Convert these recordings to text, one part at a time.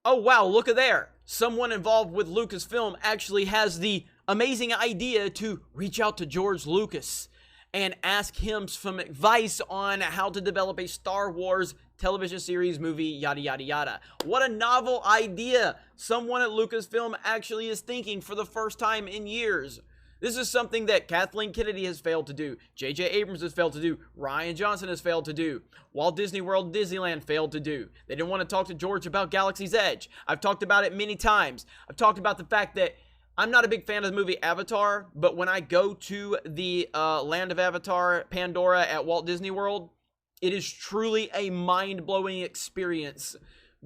oh wow, look at there. Someone involved with Lucasfilm actually has the amazing idea to reach out to George Lucas and ask him some advice on how to develop a Star Wars television series, movie, yada, yada, yada. What a novel idea someone at Lucasfilm actually is thinking for the first time in years. This is something that Kathleen Kennedy has failed to do, J.J. Abrams has failed to do, Rian Johnson has failed to do, Walt Disney World Disneyland failed to do. They didn't want to talk to George about Galaxy's Edge. I've talked about it many times. I've talked about the fact that I'm not a big fan of the movie Avatar, but when I go to the land of Avatar, Pandora at Walt Disney World, it is truly a mind-blowing experience.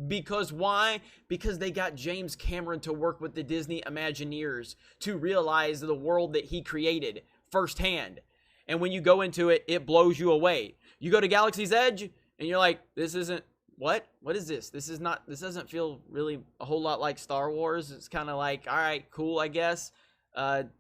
Because why? Because they got James Cameron to work with the Disney Imagineers to realize the world that he created firsthand. And when you go into it, it blows you away. You go to Galaxy's Edge, and you're like, this isn't, what? What is this? This doesn't feel really a whole lot like Star Wars. It's kind of like, all right, cool, I guess.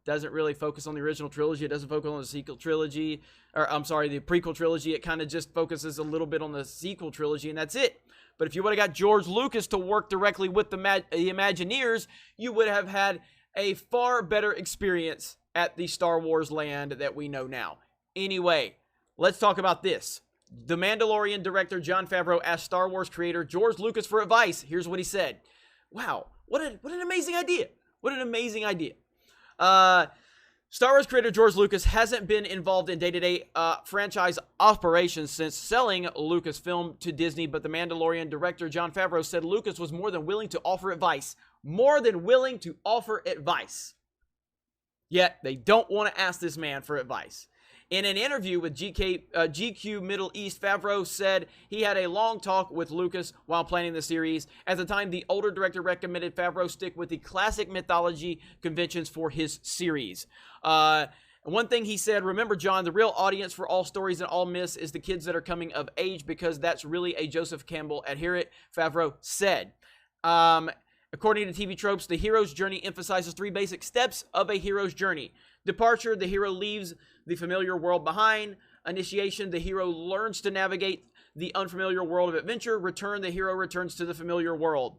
Doesn't really focus on the original trilogy. It doesn't focus on the sequel trilogy. Or, I'm sorry, the prequel trilogy. It kind of just focuses a little bit on the sequel trilogy, and that's it. But if you would have got George Lucas to work directly with the Imagineers, you would have had a far better experience at the Star Wars land that we know now. Anyway, let's talk about this. The Mandalorian director Jon Favreau asked Star Wars creator George Lucas for advice. Here's what he said. Wow, what an amazing idea. What an amazing idea. Star Wars creator George Lucas hasn't been involved in day-to-day franchise operations since selling Lucasfilm to Disney, but the Mandalorian director Jon Favreau said Lucas was more than willing to offer advice. More than willing to offer advice. Yet, they don't want to ask this man for advice. In an interview with GQ Middle East, Favreau said he had a long talk with Lucas while planning the series. At the time, the older director recommended Favreau stick with the classic mythology conventions for his series. One thing he said, remember, John, the real audience for all stories and all myths is the kids that are coming of age because that's really a Joseph Campbell adherent, Favreau said. According to TV Tropes, the hero's journey emphasizes 3 basic steps of a hero's journey. Departure, the hero leaves the familiar world behind. Initiation, the hero learns to navigate the unfamiliar world of adventure. Return, the hero returns to the familiar world.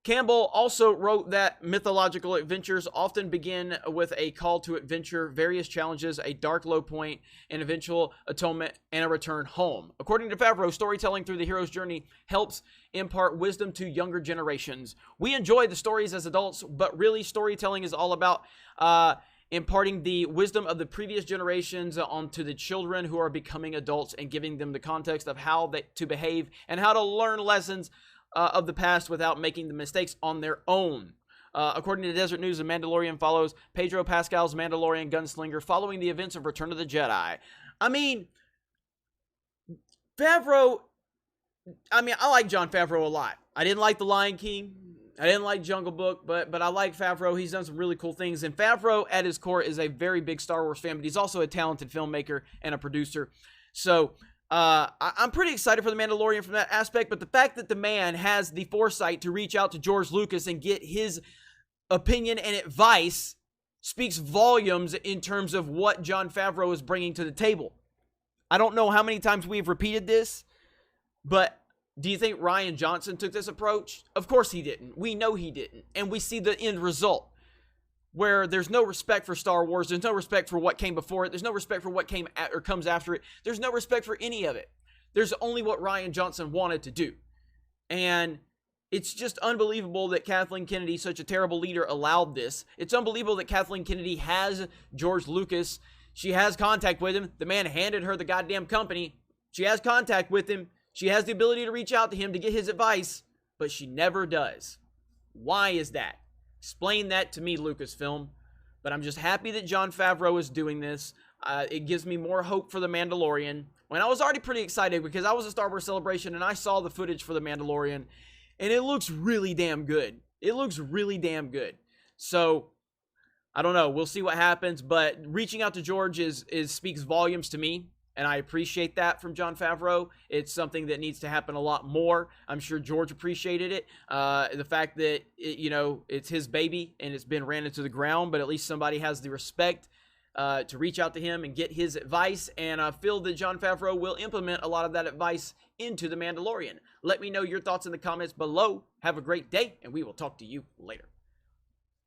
Campbell also wrote that mythological adventures often begin with a call to adventure, various challenges, a dark low point, an eventual atonement, and a return home. According to Favreau, storytelling through the hero's journey helps impart wisdom to younger generations. We enjoy the stories as adults, but really storytelling is all about imparting the wisdom of the previous generations onto the children who are becoming adults and giving them the context of how to behave and how to learn lessons of the past without making the mistakes on their own. According to Desert News, The Mandalorian follows Pedro Pascal's Mandalorian gunslinger following the events of Return of the Jedi. I mean, Favreau, I like Jon Favreau a lot. I didn't like The Lion King. I didn't like Jungle Book, but I like Favreau. He's done some really cool things. And Favreau, at his core, is a very big Star Wars fan, but he's also a talented filmmaker and a producer. So, I'm pretty excited for The Mandalorian from that aspect, but the fact that the man has the foresight to reach out to George Lucas and get his opinion and advice speaks volumes in terms of what Jon Favreau is bringing to the table. I don't know how many times we've repeated this, but do you think Rian Johnson took this approach? Of course he didn't. We know he didn't. And we see the end result, where there's no respect for Star Wars. There's no respect for what came before it. There's no respect for what came or comes after it. There's no respect for any of it. There's only what Rian Johnson wanted to do. And it's just unbelievable that Kathleen Kennedy, such a terrible leader, allowed this. It's unbelievable that Kathleen Kennedy has George Lucas. She has contact with him. The man handed her the goddamn company. She has contact with him. She has the ability to reach out to him to get his advice, but she never does. Why is that? Explain that to me, Lucasfilm. But I'm just happy that Jon Favreau is doing this. It gives me more hope for The Mandalorian. When I was already pretty excited because I was at Star Wars Celebration and I saw the footage for The Mandalorian, and it looks really damn good. It looks really damn good. So, I don't know. We'll see what happens, but reaching out to George speaks volumes to me. And I appreciate that from Jon Favreau. It's something that needs to happen a lot more. I'm sure George appreciated it. The fact that, it's his baby and it's been ran into the ground, but at least somebody has the respect to reach out to him and get his advice, and I feel that Jon Favreau will implement a lot of that advice into The Mandalorian. Let me know your thoughts in the comments below. Have a great day, and we will talk to you later.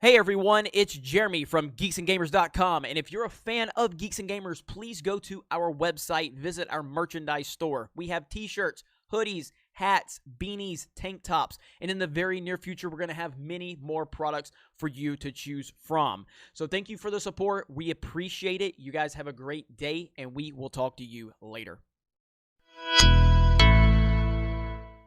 Hey everyone, it's Jeremy from geeksandgamers.com, and if you're a fan of Geeks and Gamers, please go to our website, visit our merchandise store. We have t-shirts, hoodies, hats, beanies, tank tops, and in the very near future, we're going to have many more products for you to choose from. So thank you for the support. We appreciate it. You guys have a great day, and we will talk to you later.